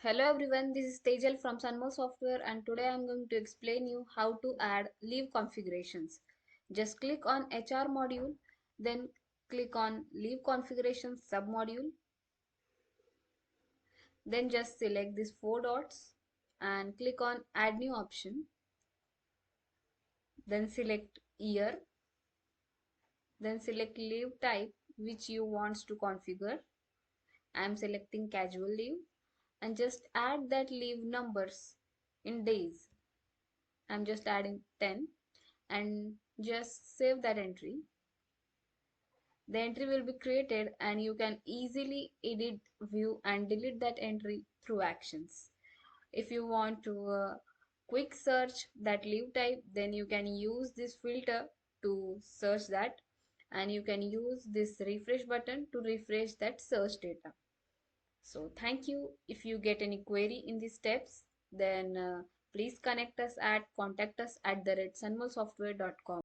Hello everyone, this is Tejal from Sunmo Software and today I'm going to explain you how to add leave configurations. Just click on HR module, then click on leave configurations submodule, then just select these four dots and click on add new option, then select year, then select leave type which you want to configure. I'm selecting casual leave and just add that leave numbers in days. I'm just adding 10 and just save that entry. The entry will be created and you can easily edit, view and delete that entry through actions. If you want to quick search that leave type, then you can use this filter to search that, and you can use this refresh button to refresh that search data. So thank you. If you get any query in these steps, then please connect us at contact us at the sunmosoftware.com.